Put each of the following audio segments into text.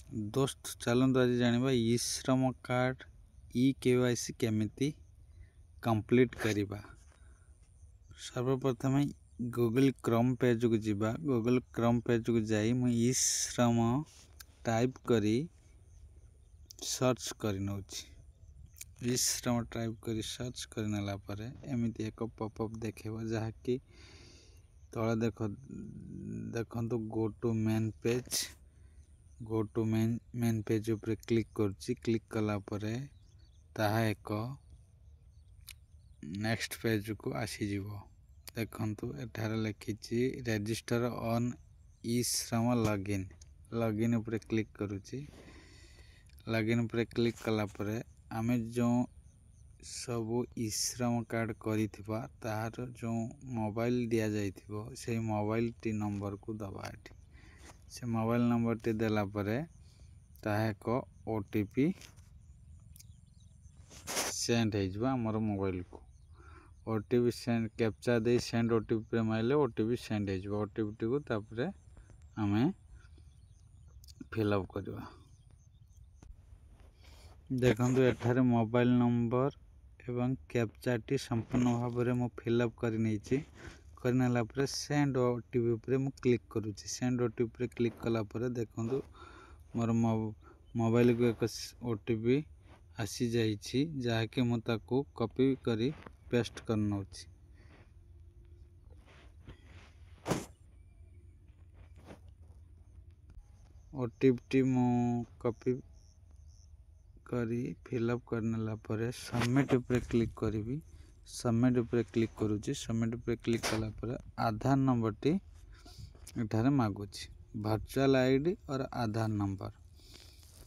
दोस्त चलतु आज जाना ई श्रम कार्ड KYC केमिति कंप्लीट करवा। सर्वप्रथम गूगल क्रोम पेज को जीवा। गूगल क्रोम पेज को जाई मु ई श्रम टाइप करी सर्च कर ई श्रम टाइप करी सर्च करनेला परे एमिति एक पॉपअप देखेबो जहाँकि तले देखो go to main page. Go to main page ऊपर क्लिक करछि। क्लिक कला परे ताहा एक नेक्स्ट पेज को आसी जीवो। देखंतु एठारे लिखिछि रजिस्टर ऑन ई श्रम लॉगिन। लॉगिन ऊपर क्लिक करूछि। लॉगिन ऊपर क्लिक कला परे आमे जो सब ई श्रम कार्ड करिथिबा तार जो मोबाइल दिया जाइथिबो से मोबाइल टी नंबर को दबा। से मोबाइल नंबर टी देला परे ताहा एक ओटीपी सेंड हो जाबा हमर मोबाइल को। OTP send captcha they send OTP पे माइले ओटीपी सेंड हो जाबा। ओटीपी को तापरे हमें फिल अप करवा। देखंतु एठारे मोबाइल नंबर एवं कैप्चा टी संपूर्ण भाव में मु फिल अप कर नैछि। करनेला परे सेंड ओटीपी पे मु क्लिक करूछि। सेंड ओटीपी पे क्लिक कला परे देखंतु मोर मोबाइल को एक ओटीपी आसी जाइछि जहाँकि मु ताको कॉपी करी पेस्ट कर नउछि। ओटीपी टी मु कॉपी करी फिल अप करनेला परे सबमिट पे क्लिक करी। सबमिट पे क्लिक करूछि। सबमिट पे क्लिक कला परे आधार नंबर टी एठारे मागुछि। वर्चुअल आईडी और आधार नंबर।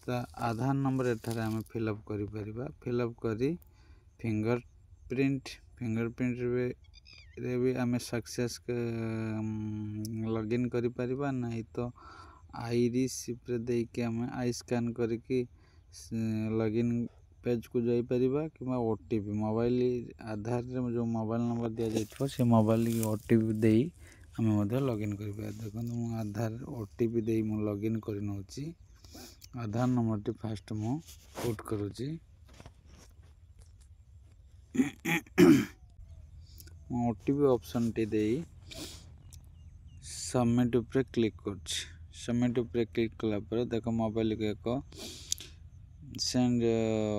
तो आधार नंबर एठारे हमें फिल अप करि परिबा। फिल अप करी फिंगरप्रिंट रे भी हमें सक्सेस लॉगिन करि परिबा। नहीं तो आईरिस पे दे के हमें आई स्कैन करके लॉगिन पेज को जाई परिबा कि ओटीपी मोबाइल आधार रे जो मोबाइल नंबर दिया जाइथो से मोबाइल की ओटीपी देई हमें मध्य लॉगिन करिबा। देखो मु आधार ओटीपी देई मु लॉगिन करि नउछि। आधार नंबर टी फास्ट मु पुट करूछि। ओटीपी ऑप्शन टी देई सबमिट पे क्लिक करछि। सबमिट पे क्लिक कला पर देखो मोबाइल के एक send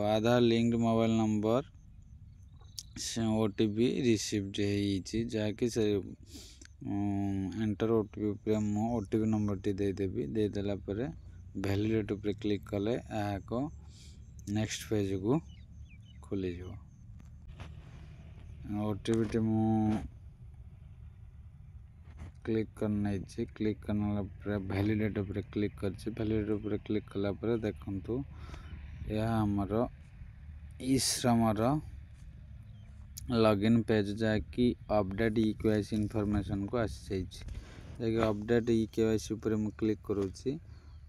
Aadhaar linked mobile number OTP received है जहाँकि से एंटर ओटीपी पे मु ओटीपी नंबर टी दे देबी। दे देला परे वैलिडेट पे क्लिक कले को नेक्स्ट पेज को खोली जो। ओटीपी टी मु क्लिक करना है। क्लिक करना पर वैलिडेट पे क्लिक करछि। वैलिडेट पे क्लिक कला पर देखंतु यह हमर ई श्रम लॉगिन पेज जहाँकि अपडेट ई केवाईसी इनफॉरमेशन को आसी जाइए। अपडेट ई केवाईसी ऊपर मु क्लिक करूछि।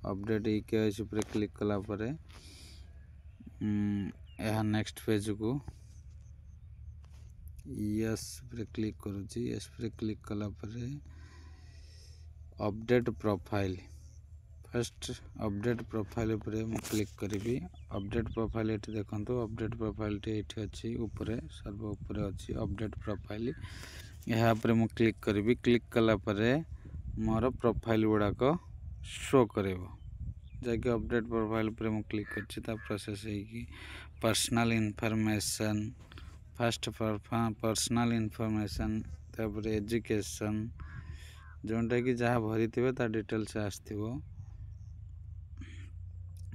अपडेट ई केवाईसी ऊपर क्लिक कला परे यह नेक्स्ट पेज को यस पे क्लिक करूछि। यस पे क्लिक कला परे update profile first update profile ऊपर मु क्लिक करी। अपडेट प्रोफाइल एठी देखंतु अपडेट प्रोफाइल टी एठी अछि ऊपर सर्व ऊपर अछि अपडेट प्रोफाइल। यहाँ पर मु क्लिक करी। क्लिक कला परे मोर प्रोफाइल गुडा को शो करेबो। जाके अपडेट प्रोफाइल पर मु क्लिक करछि ता प्रोसेस है कि personal information first personal information तापर एजुकेशन जोंटा कि जहाँ भरी थिबे ता डिटेल्स आस्थिबो।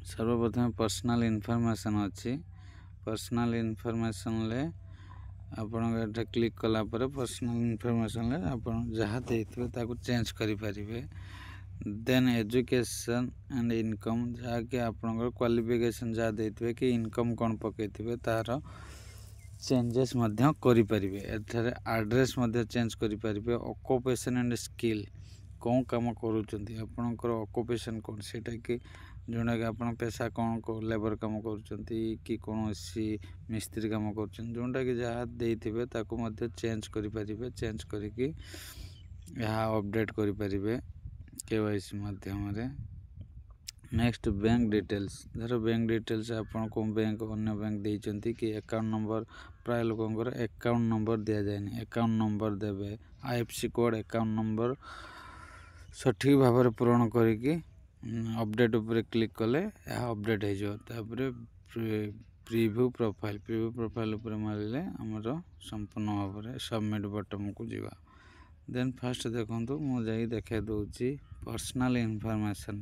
सर्वप्रथम पर्सनल इनफॉरमेशन अच्छी। पर्सनल इनफॉरमेशन ले आपण एटा क्लिक कला पर पर्सनल इनफॉरमेशन ले आपण जहाँ देथिबे ताको चेंज करि परिबे। देन एजुकेशन एंड इनकम जहाँ कि आपण क्वालिफिकेशन जहाँ देथिबे कि इनकम कोन पकेथिबे तार चेंजेस मध्य करि परिबे। एठारे एड्रेस मध्य चेंज करि परिबे। ऑक्युपेशन एंड स्किल कौन काम करूचंती आपनकर ऑक्युपेशन कोन सेटा कि जोना कि आपन पेशा कौन को लेबर काम करूचंती कि कोनोसी मिस्त्री काम करूचंती जोंटा कि जहाँ देथिबे ताको मध्य चेंज करि परिबे। चेंज करिकि यहाँ अपडेट करि परिबे केवाईसी माध्यम रे। नेक्स्ट बैंक डिटेल्स धर बैंक डिटेल्स आपन को बैंक अन्य बैंक देइचंती कि अकाउंट नंबर प्राय लोकंकर अकाउंट नंबर दिया जायनि अकाउंट नंबर देबे आईएफसी कोड अकाउंट नंबर सठिक भाव में पूरण करिकी अपडेट ऊपर क्लिक कले यह अपडेट हो जाओ तापर प्रीव्यू प्रोफाइल ऊपर मारिले हमर संपूर्ण भाव में सबमिट बटन को जीवा देन फास्ट देखंतु मु जाई देखा दोची पर्सनल इनफॉरमेशन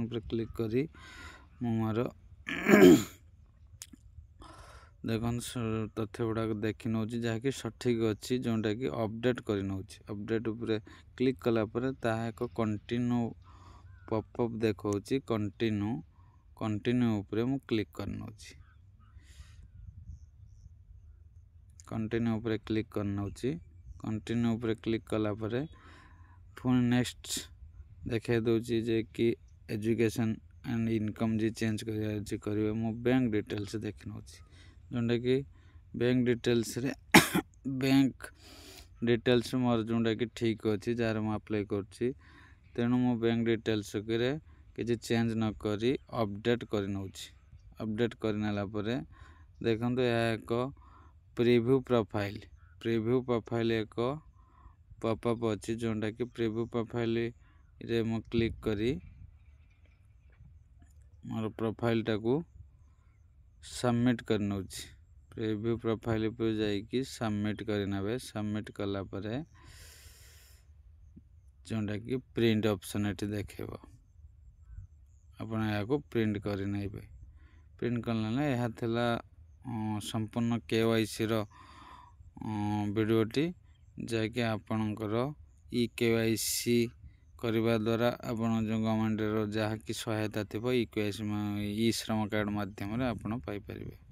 ऊपर क्लिक करी मु मोर देखन तथ्य गुड़ाक देखी नौ जहाँकि सठिक अच्छी जोटा कि अपडेट कर अपडेट उपरे क्लिक कला परे ताहा एक कंटिन्यू पॉपअप देखौची कंटिन्यू उपरे मु क्लिक कर नौची कंटिन्यू उपरे क्लिक कर नौची कंटिन्यू उपरे क्लिक कला परे पुणी नेक्स्ट देखा दोची जे कि एजुकेशन एंड इनकम जी चेंज करिवे मु बैंक डिटेल्स देखि नौची जोटा कि बैंक डिटेल्स रे बैंक डिटेल्स मोर जोटा कि ठीक अच्छी जार मु अप्लाई करछि तेणु मु बैंक डिटेल्स के किसी चेंज न करी अपडेट कर नौछि अपडेट करनेला परे देखंतु यह एक प्रीव्यू प्रोफाइल एक पॉपअप अच्छी जोटा कि प्रीव्यू प्रोफाइल रे मु क्लिक करी मोर प्रोफाइल टाकू सबमिट कर नौछि प्रीव्यू प्रोफाइल पर जाइकी सबमिट करनेबे सबमिट कला परे जोटा कि प्रिंट ऑप्शन एटी देखेबो आपण या को प्रिंट करि नैबे प्रिंट करला यह थिला संपूर्ण केवाईसी रो वीडियोटी जाके आपणकर ई केवाईसी करबा द्वारा आपण जो गवर्नमेंट रो जहा कि सहायता थिबो ई केवाईसी ई श्रम कार्ड माध्यम रे आपण पाई परिबे।